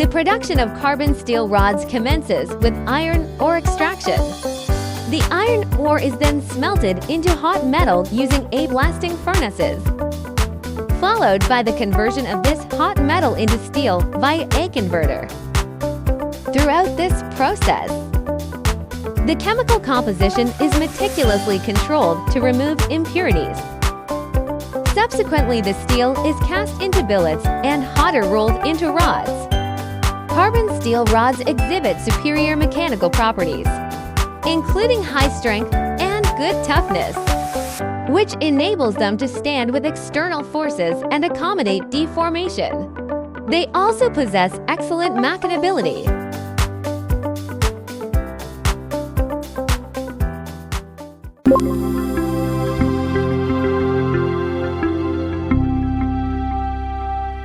The production of carbon steel rods commences with iron ore extraction. The iron ore is then smelted into hot metal using blasting furnaces, followed by the conversion of this hot metal into steel via a converter. Throughout this process, the chemical composition is meticulously controlled to remove impurities. Subsequently, the steel is cast into billets and hotter rolled into rods. Carbon steel rods exhibit superior mechanical properties, including high strength and good toughness, which enables them to stand with external forces and accommodate deformation. They also possess excellent machinability,